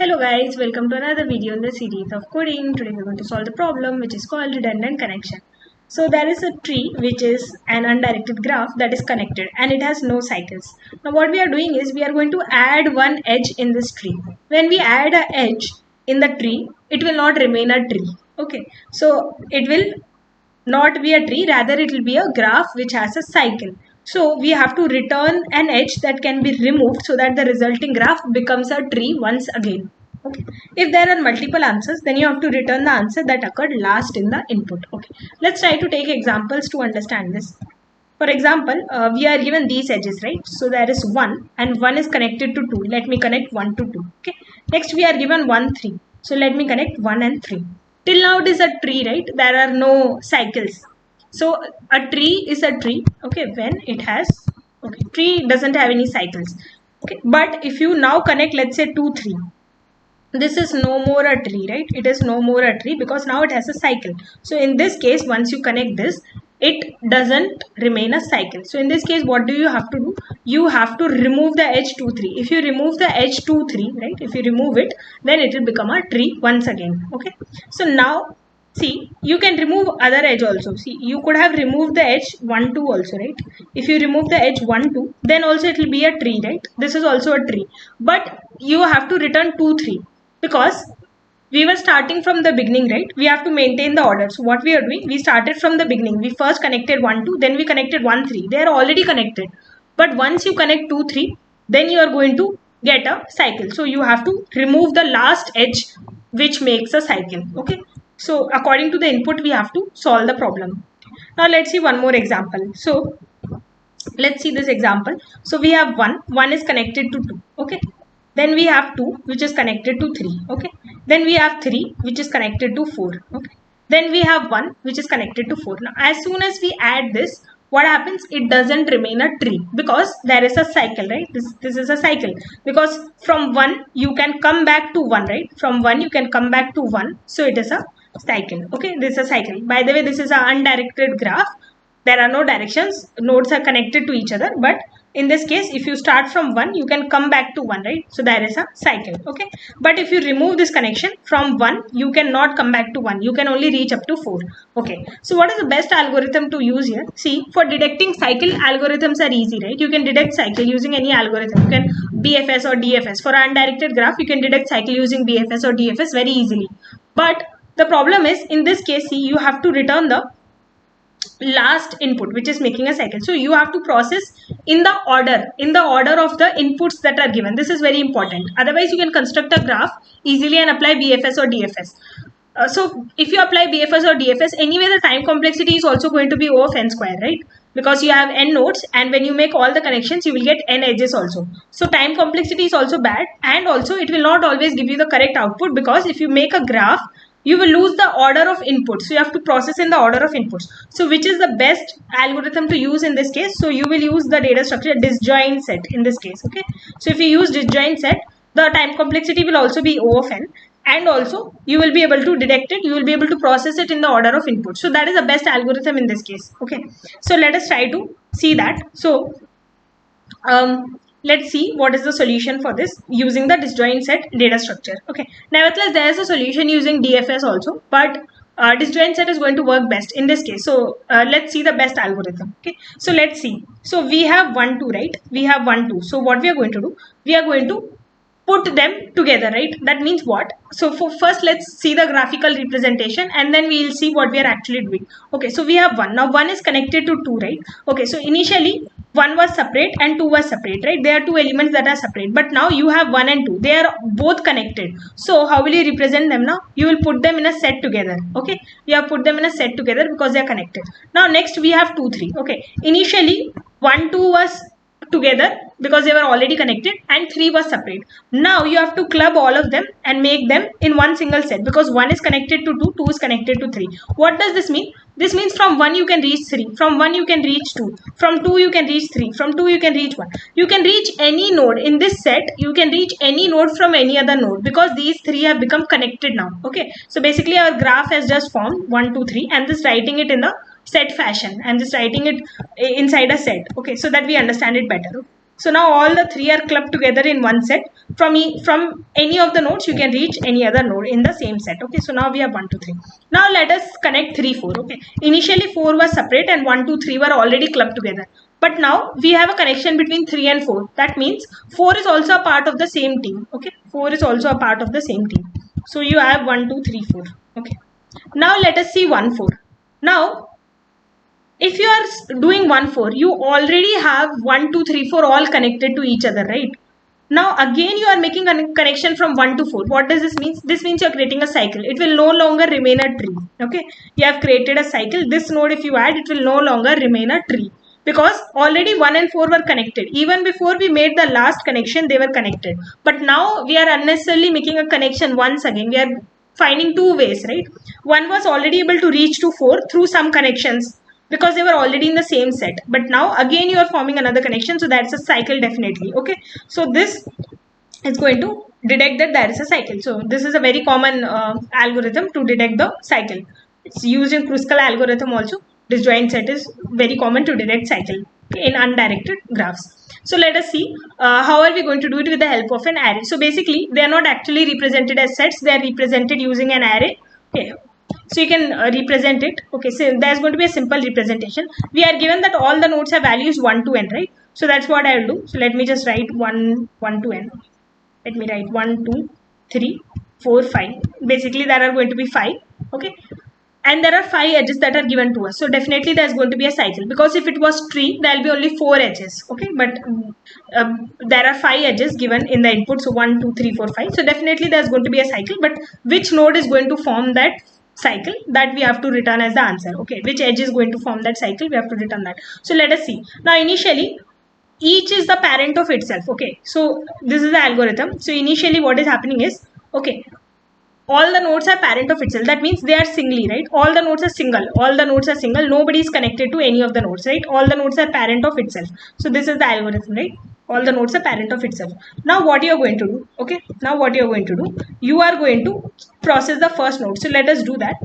Hello guys, welcome to another video in the series of coding. Today we're going to solve the problem which is called redundant connection. So there is a tree which is an undirected graph that is connected and it has no cycles. Now what we are doing is we are going to add one edge in this tree. When we add an edge in the tree, it will not remain a tree. Okay, so it will not be a tree, rather it will be a graph which has a cycle. So we have to return an edge that can be removed so that the resulting graph becomes a tree once again. Okay. If there are multiple answers, then you have to return the answer that occurred last in the input. Okay. Let's try to take examples to understand this. For example, we are given these edges, right? So there is 1 and 1 is connected to 2. Let me connect 1 to 2. Okay. Next we are given 1, 3. So let me connect 1 and 3. Till now it is a tree, right? There are no cycles. So a tree is a tree, okay, when it has, okay, tree doesn't have any cycles. Okay, but if you now connect, let's say 2, 3. This is no more a tree, right? It is no more a tree because now it has a cycle. So in this case, once you connect this, it doesn't remain a cycle. So in this case, what do you have to do? You have to remove the edge 2, 3. If you remove the edge 2, 3, right? If you remove it, then it will become a tree once again. Okay. So now, see, you can remove other edge also. See, you could have removed the edge 1, 2 also, right? If you remove the edge 1, 2, then also it will be a tree, right? This is also a tree. But you have to return 2, 3. Because we were starting from the beginning, right? We have to maintain the order. So what we are doing, we started from the beginning. We first connected 1, 2, then we connected 1, 3. They are already connected. But once you connect 2, 3, then you are going to get a cycle. So you have to remove the last edge which makes a cycle. Okay. So according to the input, we have to solve the problem. Now let's see one more example. So let's see this example. So we have 1 is connected to 2. Okay. Then we have 2 which is connected to 3. Okay. Then we have 3 which is connected to 4. Okay. Then we have 1 which is connected to 4. Now as soon as we add this, what happens? It doesn't remain a tree because there is a cycle, right? This is a cycle because from 1 you can come back to 1, right? From 1 you can come back to 1. So it is a cycle. Okay. This is a cycle. By the way, this is an undirected graph. There are no directions. Nodes are connected to each other, but in this case, if you start from 1, you can come back to 1, right? So there is a cycle. Okay. But if you remove this connection from 1, you cannot come back to 1. You can only reach up to 4. Okay. So what is the best algorithm to use here? See, for detecting cycle, algorithms are easy, right? You can detect cycle using any algorithm. You can BFS or DFS. For an undirected graph, you can detect cycle using BFS or DFS very easily. But the problem is, in this case, see, you have to return the last input which is making a cycle. So you have to process in the order of the inputs that are given. This is very important. Otherwise you can construct a graph easily and apply BFS or DFS. So if you apply BFS or DFS, anyway the time complexity is also going to be O of n square, right? Because you have n nodes, and when you make all the connections you will get n edges also. So time complexity is also bad, and also it will not always give you the correct output, because if you make a graph, you will lose the order of inputs. So you have to process in the order of inputs. So which is the best algorithm to use in this case? So you will use the data structure disjoint set in this case. Okay. So if you use disjoint set, the time complexity will also be O of n, and also you will be able to detect it. You will be able to process it in the order of input. So that is the best algorithm in this case. Okay. So let us try to see that. So let's see what is the solution for this using the disjoint set data structure. Okay. Nevertheless, there is a solution using DFS also, but disjoint set is going to work best in this case. So let's see the best algorithm. Okay. So let's see. So we have 1, 2, right? We have 1, 2. So what we are going to do? We are going to put them together, right? That means what? So for first, let's see the graphical representation, and then we will see what we are actually doing. Okay. So we have 1. Now 1 is connected to 2, right? Okay. So initially 1 was separate and 2 was separate, right? There are two elements that are separate, but now you have 1 and 2. They are both connected. So how will you represent them now? You will put them in a set together. Okay. You have put them in a set together because they are connected. Now next we have 2, 3. Okay. Initially 1, 2 was together because they were already connected, and 3 was separate. Now you have to club all of them and make them in one single set, because 1 is connected to 2, 2 is connected to 3. What does this mean? This means from 1 you can reach 3, from 1 you can reach 2, from 2 you can reach 3, from 2 you can reach 1. You can reach any node in this set. You can reach any node from any other node, because these 3 have become connected now. Okay. So basically our graph has just formed 1, 2, 3, and just writing it in the set fashion. I'm just writing it inside a set. Okay. So that we understand it better. So now all the 3 are clubbed together in one set. From any of the nodes, you can reach any other node in the same set. Okay, so now we have 1, 2, 3. Now let us connect 3, 4. Okay, initially 4 was separate and 1, 2, 3 were already clubbed together. But now we have a connection between 3 and 4. That means 4 is also a part of the same team. Okay, 4 is also a part of the same team. So you have 1, 2, 3, 4. Okay, now let us see 1, 4. Now if you are doing 1, 4, you already have 1, 2, 3, 4 all connected to each other, right? Now again you are making a connection from 1 to 4. What does this mean? This means you are creating a cycle. It will no longer remain a tree. Okay, you have created a cycle. This node, if you add, it will no longer remain a tree, because already 1 and 4 were connected. Even before we made the last connection, they were connected. But now we are unnecessarily making a connection once again. We are finding two ways, right? One was already able to reach to 4 through some connections, because they were already in the same set. But now again you are forming another connection, so that's a cycle definitely. Okay, so this is going to detect that there is a cycle. So this is a very common algorithm to detect the cycle. It's used in Kruskal algorithm also. Disjoint set is very common to detect cycle in undirected graphs. So let us see how are we going to do it with the help of an array. So basically they are not actually represented as sets, they are represented using an array. Okay, so you can represent it. Okay, so there's going to be a simple representation. We are given that all the nodes have values 1 to n, right? So that's what I will do. So let me just write 1 to n. Let me write 1, 2, 3, 4, 5. Basically there are going to be 5. Okay, and there are 5 edges that are given to us. So definitely there's going to be a cycle, because if it was tree, there will be only 4 edges. Okay, but there are 5 edges given in the input. So 1, 2, 3, 4, 5. So definitely there's going to be a cycle, but which node is going to form that cycle, that we have to return as the answer. Okay, which edge is going to form that cycle, we have to return that. So let us see. Now initially each is the parent of itself. Okay, so this is the algorithm. So initially what is happening is, okay, all the nodes are parent of itself. That means they are singly, right? All the nodes are single. All the nodes are single. Nobody is connected to any of the nodes, right? All the nodes are parent of itself. So this is the algorithm, right? All the nodes are parent of itself. Now what you are going to do? Okay, now what you are going to do? You are going to process the first node. So let us do that.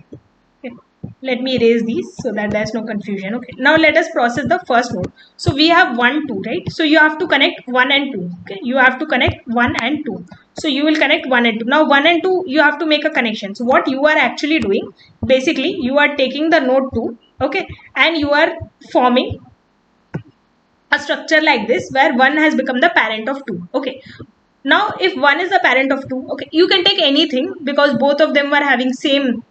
Okay, let me erase these so that there's no confusion. Okay, now let us process the first node. So we have 1, 2, right? So you have to connect 1 and 2. Okay, you have to connect 1 and 2. So you will connect 1 and 2. Now 1 and 2, you have to make a connection. So what you are actually doing, basically you are taking the node 2, okay, and you are forming a structure like this where 1 has become the parent of 2. Okay, now if 1 is the parent of 2, okay, you can take anything, because both of them were having same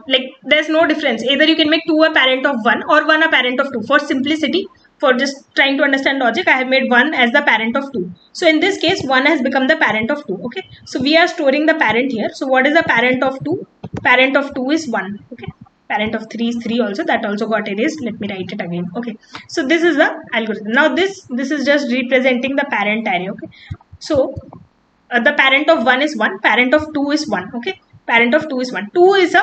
like there's no difference. Either you can make 2 a parent of 1 or 1 a parent of 2. For simplicity, for just trying to understand logic, I have made 1 as the parent of 2. So in this case 1 has become the parent of 2. Okay, so we are storing the parent here. So what is the parent of 2? Parent of 2 is 1. Okay, parent of 3 is 3 also. That also got erased. Let me write it again. Okay, so this is the algorithm. Now this is just representing the parent array. Okay, so the parent of 1 is 1, parent of 2 is 1. Okay, parent of 2 is 1. 2 is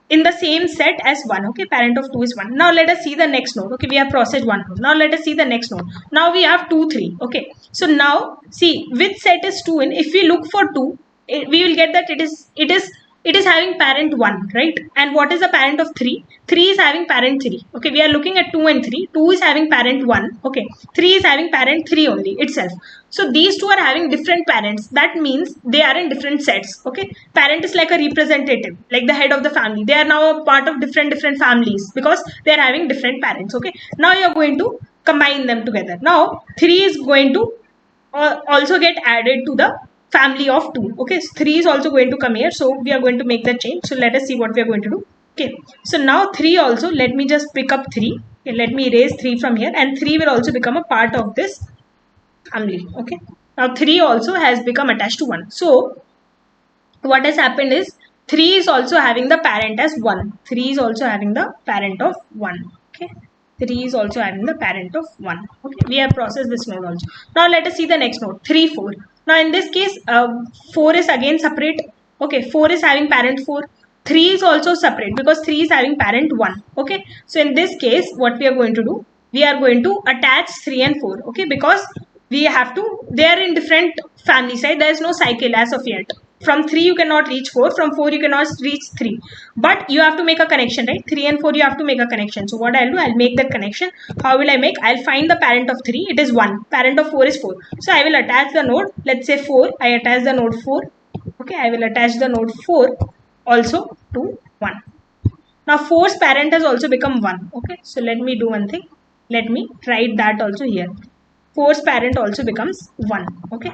in the same set as 1. Okay, parent of 2 is 1. Now let us see the next node. Okay, we have processed 1 node. Now let us see the next node. Now we have 2, 3. Okay, so now see which set is 2 in. If we look for 2, we will get that it is having parent 1, right? And what is the parent of 3? 3 is having parent 3. Okay, we are looking at 2 and 3. 2 is having parent 1. Okay, 3 is having parent 3 only itself. So these two are having different parents. That means they are in different sets. Okay, parent is like a representative, like the head of the family. They are now a part of different families, because they are having different parents. Okay, now you are going to combine them together. Now 3 is going to also get added to the family of 2. Okay, so 3 is also going to come here. So we are going to make that change. So let us see what we are going to do. Okay, so now 3 also, let me just pick up 3. Okay, let me erase 3 from here, and 3 will also become a part of this family. Okay, now 3 also has become attached to 1. So what has happened is 3 is also having the parent as 1. 3 is also having the parent of 1. Okay, 3 is also having the parent of 1. Okay, we have processed this node also. Now let us see the next node, 3, 4. Now in this case 4 is again separate. Okay, 4 is having parent 4. 3 is also separate, because 3 is having parent 1. Okay, so in this case what we are going to do, we are going to attach 3 and 4. Okay, because we have to, they are in different families, right? There is no cycle as of yet. From 3 you cannot reach 4, from 4 you cannot reach 3, but you have to make a connection, right? 3 and 4 you have to make a connection. So what I'll do, I'll make that connection. How will I make? I'll find the parent of 3, it is 1, parent of 4 is 4, so I will attach the node, let's say 4, I attach the node 4. Okay, I will attach the node 4 also to 1. Now 4's parent has also become 1. Okay, so let me do one thing, let me write that also here. 4's parent also becomes 1. Okay,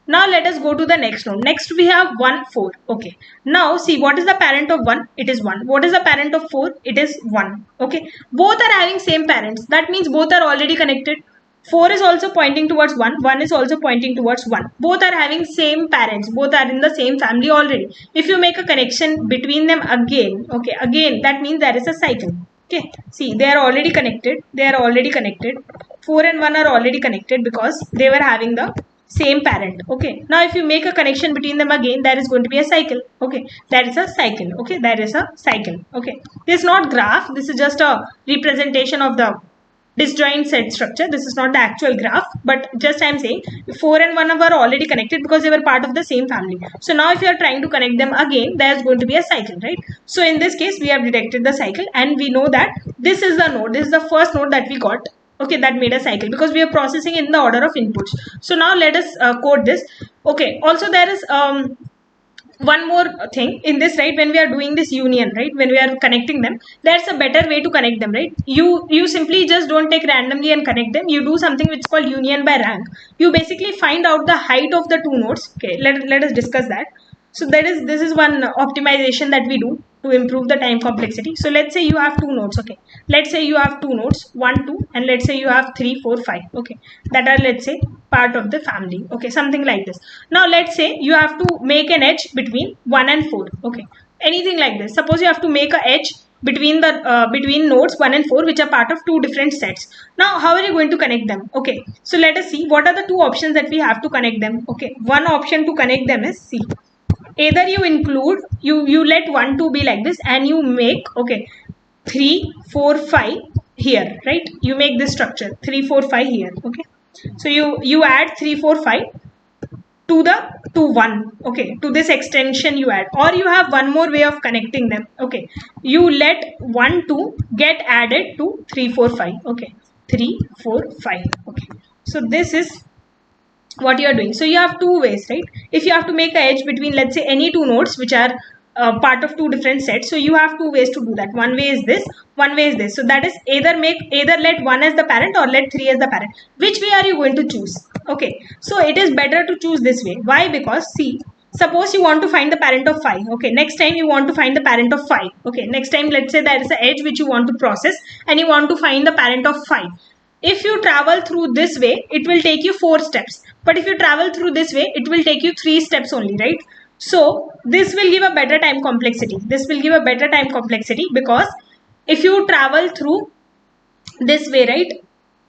now let us go to the next node. Next we have 1, 4. Okay, now see, what is the parent of 1? It is 1. What is the parent of 4? It is 1. Okay, both are having same parents, that means both are already connected. 4 is also pointing towards 1, 1 is also pointing towards 1. Both are having same parents, both are in the same family already. If you make a connection between them again, okay, again that means there is a cycle. Okay, see, they are already connected, 4 and 1 are already connected because they were having the same parent. Okay, now if you make a connection between them again, there is going to be a cycle. Okay, there is a cycle. Okay, there is a cycle. Okay, this is not graph, this is just a representation of the disjoint set structure. This is not the actual graph, but just I am saying 4 and 1 were already connected because they were part of the same family. So now if you are trying to connect them again, there is going to be a cycle, right? So in this case we have detected the cycle, and we know that this is the node, this is the first node that we got. Okay, that made a cycle because we are processing in the order of inputs. So now let us code this. Okay, also there is one more thing in this, right? When we are doing this union, right, when we are connecting them, there's a better way to connect them, right? You simply just don't take randomly and connect them. You do something which is called union by rank. You basically find out the height of the two nodes. Okay, let us discuss that. So this is one optimization that we do to improve the time complexity. So let's say you have two nodes. Okay, let's say you have two nodes, 1, 2, and let's say you have 3, 4, 5. Okay, that are, let's say, part of the family. Okay, something like this. Now let's say you have to make an edge between 1 and 4. Okay, anything like this. Suppose you have to make a edge between the between nodes 1 and 4, which are part of two different sets. Now how are you going to connect them? Okay, so let us see what are the two options that we have to connect them. Okay, one option to connect them is, see, either you include, you let 1, 2 be like this, and you make, okay, 3, 4, 5 here, right? You make this structure 3, 4, 5 here. Okay, so you add 3, 4, 5 to 1. Okay, to this extension you add, or you have one more way of connecting them. Okay, you let 1, 2 get added to 3, 4, 5. Okay, 3, 4, 5. Okay, so this is what you are doing. So you have two ways, right? If you have to make an edge between, let's say, any two nodes which are part of two different sets, so you have two ways to do that. One way is this, one way is this. So that is either let 1 as the parent or let 3 as the parent. Which way are you going to choose? Okay, so it is better to choose this way. Why? Because see, suppose you want to find the parent of 5. Okay, next time you want to find the parent of 5. Okay, next time let's say there is an edge which you want to process and you want to find the parent of 5. If you travel through this way, it will take you 4 steps. But if you travel through this way, it will take you 3 steps only, right? So this will give a better time complexity. This will give a better time complexity because if you travel through this way, right,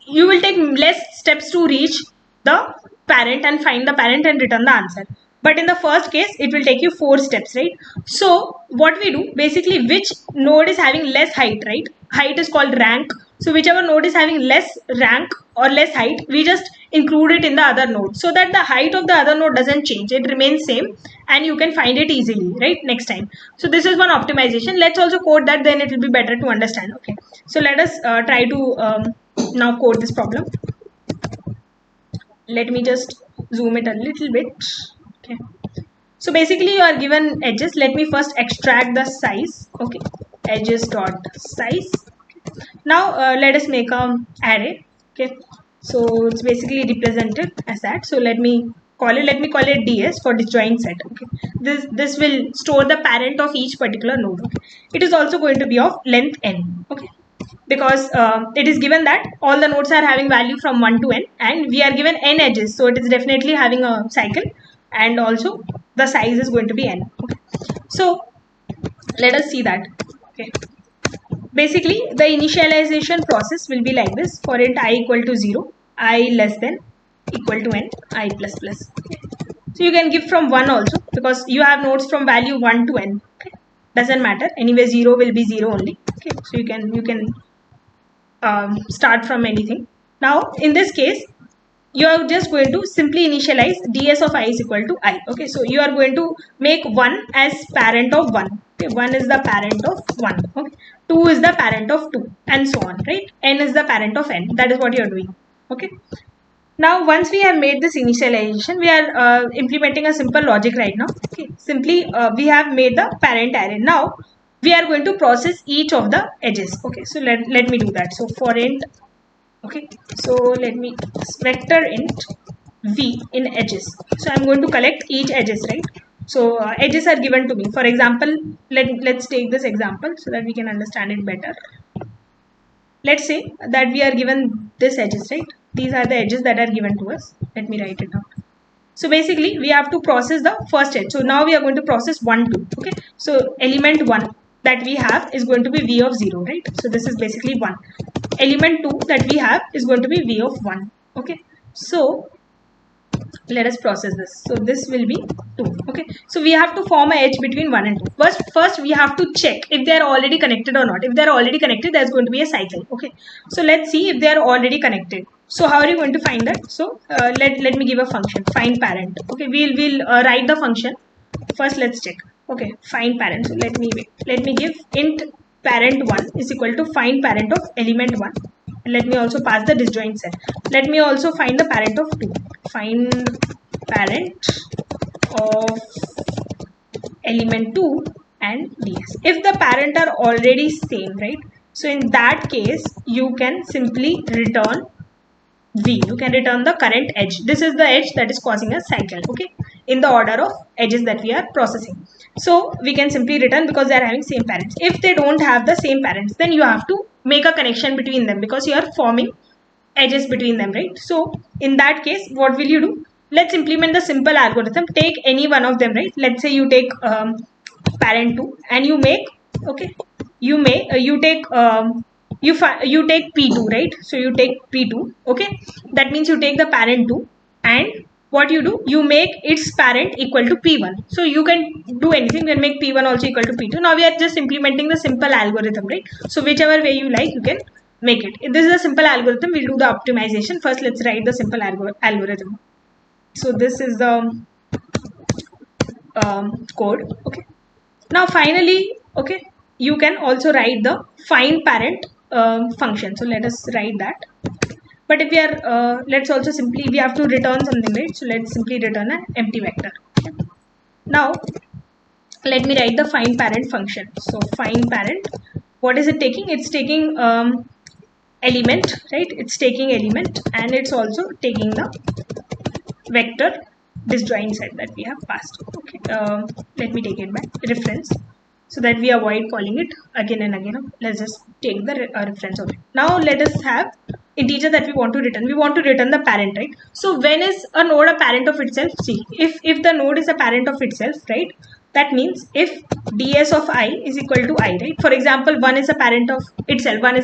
you will take less steps to reach the parent and find the parent and return the answer. But in the first case, it will take you 4 steps, right? So what we do, basically, which node is having less height, right? Height is called rank. So whichever node is having less rank or less height, we just include it in the other node so that the height of the other node doesn't change. It remains same and you can find it easily, right, next time. So this is one optimization. Let's also code that, then it will be better to understand. Okay, so let us try to now code this problem. Let me just zoom it a little bit. Okay, so basically you are given edges. Let me first extract the size. Okay, edges dot size. Now let us make an array. Okay, so it's basically represented as that. So let me call it ds for disjoint set. Okay, this will store the parent of each particular node. Okay, it is also going to be of length n. Okay, because it is given that all the nodes are having value from 1 to n, and we are given n edges, so it is definitely having a cycle, and also the size is going to be n. Okay, so let us see that. Okay, basically the initialization process will be like this. For int I equal to 0, I less than equal to n, I plus plus. Okay, so you can give from 1 also because you have nodes from value 1 to n. Okay, doesn't matter, anyway 0 will be 0 only. Okay, so you can start from anything. Now in this case, you are just going to simply initialize ds of I is equal to I. Okay, so you are going to make 1 as parent of 1. Okay, 1 is the parent of 1. Okay, 2 is the parent of 2, and so on, right? N is the parent of n. That is what you are doing. Okay, now once we have made this initialization, we are implementing a simple logic right now. Okay, simply we have made the parent array. Now we are going to process each of the edges. Okay, so let me do that. So for int, okay, so let me vector int v in edges. So I'm going to collect each edges, right? So edges are given to me. For example, let's take this example so that we can understand it better. Let's say that we are given this edges, right? These are the edges that are given to us. Let me write it down. So basically we have to process the first edge. So now we are going to process 1 2. Okay, so element 1 that we have is going to be v of 0, right? So this is basically 1. Element 2 that we have is going to be v of 1. Okay, so let us process this. So this will be 2. Okay, so we have to form a edge between 1 and 2. First we have to check if they are already connected or not. If they are already connected, there's going to be a cycle. Okay, so let's see if they are already connected. So how are you going to find that? So let me give a function, find parent. Okay, we'll write the function. First let's check. Okay, find parent. So let me give int parent 1 is equal to find parent of element 1. And let me also pass the disjoint set. Let me also find the parent of 2. Find parent of element 2 and ds. If the parent are already same, right? So in that case, you can simply return v. You can return the current edge. This is the edge that is causing a cycle. Okay, in the order of edges that we are processing. So we can simply return because they are having same parents. If they don't have the same parents, then you have to make a connection between them because you are forming edges between them, right? So in that case, what will you do? Let's implement the simple algorithm. Take any one of them, right? Let's say you take parent 2 and you make, okay, you take you take p2, right? So you take p2. Okay, that means you take the parent 2 and what you do, you make its parent equal to p1. So you can do anything. You can make p1 also equal to p2. Now we are just implementing the simple algorithm, right? So whichever way you like, you can make it. If this is a simple algorithm, we'll do the optimization. First let's write the simple algorithm. So this is the code. Okay, now finally, okay, you can also write the find parent function. So let us write that. But if we are let's also simply, we have to return something, right? So let's simply return an empty vector. Okay. Now let me write the find parent function. So find parent, what is it taking? It's taking element, right? It's taking element and it's also taking the vector disjoint set that we have passed. Okay, let me take it back, reference, so that we avoid calling it again and again. Let's just take the reference of it. Now let us have integer that we want to return. We want to return the parent, right? So when is a node a parent of itself? See, if the node is a parent of itself, right? That means if ds of I is equal to I, right? For example, 1 is a parent of itself. 1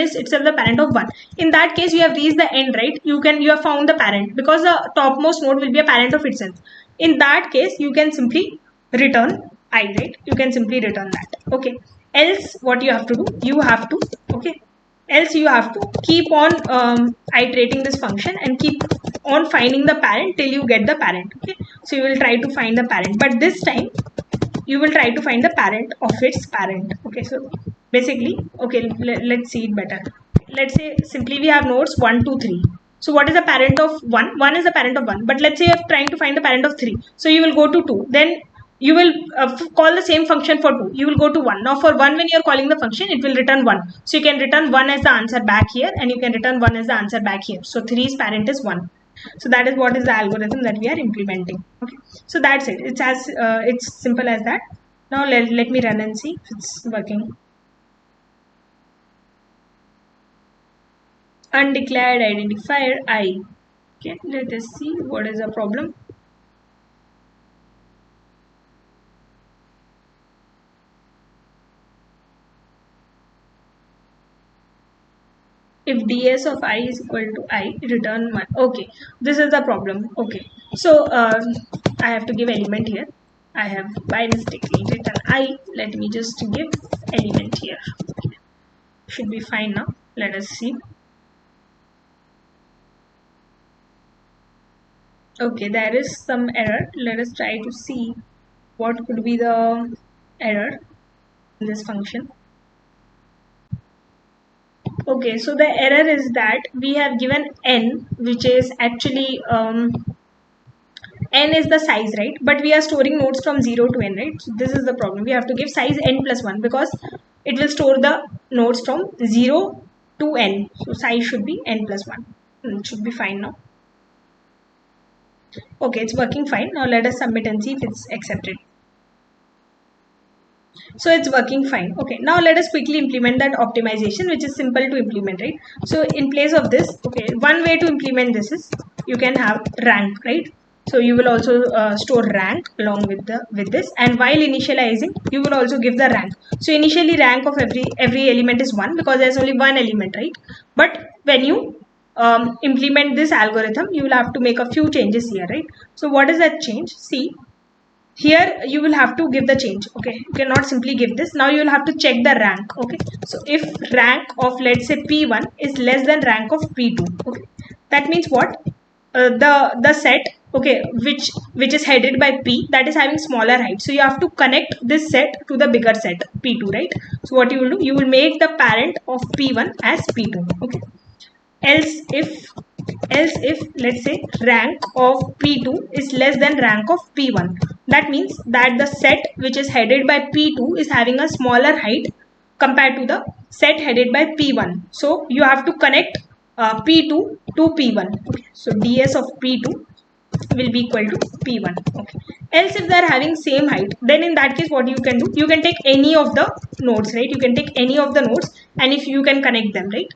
is itself the parent of 1. In that case, you have reached the end, right? You have found the parent because the topmost node will be a parent of itself. In that case, you can simply return I, right? You can simply return that. Okay. Else, what you have to do? You have to, okay, else you have to keep on iterating this function and keep on finding the parent till you get the parent. Okay, so you will try to find the parent, but this time you will try to find the parent of its parent. Okay, so basically, okay, let's see it better. Let's say simply we have nodes 1 2 3. So what is the parent of 1? 1 is the parent of 1, but let's say you're trying to find the parent of 3. So you will go to 2, then you will call the same function for 2. You will go to 1. Now for 1, when you are calling the function, it will return 1. So you can return 1 as the answer back here, and you can return 1 as the answer back here. So 3's parent is 1. So that is what is the algorithm that we are implementing. Okay, so that's it. It's as it's simple as that. Now let me run and see if it's working. Undeclared identifier I. Okay, let us see what is the problem. If ds of I is equal to I, return 1. Okay, this is the problem. Okay, so I have to give element here. I have by mistakenly written I. Let me just give element here. Okay. Should be fine now. Let us see. Okay, there is some error. Let us try to see what could be the error in this function. Okay, so the error is that we have given n, which is actually n is the size, right? But we are storing nodes from 0 to n, right? So this is the problem. We have to give size n plus 1 because it will store the nodes from 0 to n. So size should be n plus 1. It should be fine now. Okay, it's working fine. Now let us submit and see if it's accepted. So it's working fine. Okay, now let us quickly implement that optimization, which is simple to implement, right? So in place of this, okay, one way to implement this is you can have rank, right? So you will also store rank along with this, and while initializing you will also give the rank. So initially rank of every element is 1 because there's only one element, right? But when you implement this algorithm, you will have to make a few changes here, right? So what is that change? See, here you will have to give the change. Okay, you cannot simply give this. Now you will have to check the rank. Okay, so if rank of, let's say, p1 is less than rank of p2, okay, that means what? The set, okay, which is headed by p, that is having smaller height, so you have to connect this set to the bigger set p2, right? So what you will do, you will make the parent of p1 as p2. Okay, else if let's say rank of p2 is less than rank of p1, that means that the set which is headed by p2 is having a smaller height compared to the set headed by p1. So you have to connect p2 to p1. Okay, so ds of p2 will be equal to p1. Okay, else if they are having same height, then in that case what you can do, you can take any of the nodes, right? You can take any of the nodes, and if you can connect them, right?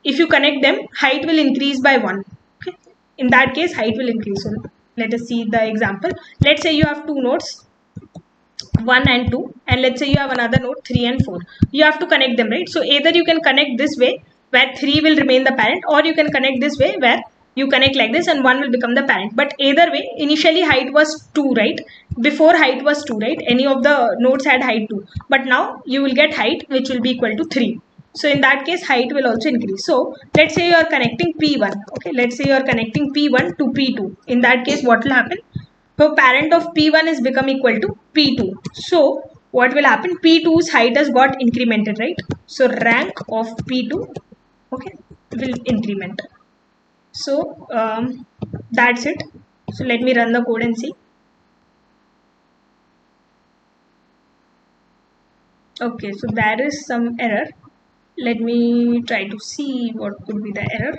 If you connect them, height will increase by 1. Okay, in that case height will increase. So let us see the example. Let's say you have two nodes, 1 and 2, and let's say you have another node 3 and 4. You have to connect them, right? So either you can connect this way where 3 will remain the parent, or you can connect this way where you connect like this and 1 will become the parent. But either way, initially height was 2, right? Before height was 2, right? Any of the nodes had height 2, but now you will get height which will be equal to 3. So in that case height will also increase. So let's say you are connecting p1. Okay, let's say you are connecting p1 to p2. In that case what will happen? So parent of P1 is become equal to P2. So what will happen? P2's height has got incremented, right? So rank of P2, okay, will increment. So that's it. So let me run the code and see. Okay, so there is some error. Let me try to see what could be the error.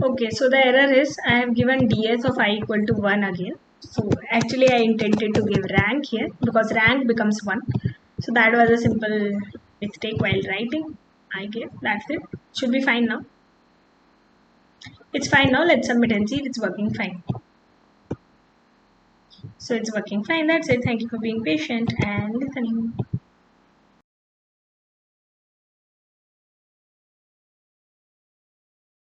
Okay, so the error is I have given ds of I equal to 1 again. So actually I intended to give rank here because rank becomes 1. So that was a simple mistake while writing. I gave, that's it. Should be fine now. It's fine now. Let's submit and see if it's working fine. So it's working fine. That's it. Thank you for being patient and listening.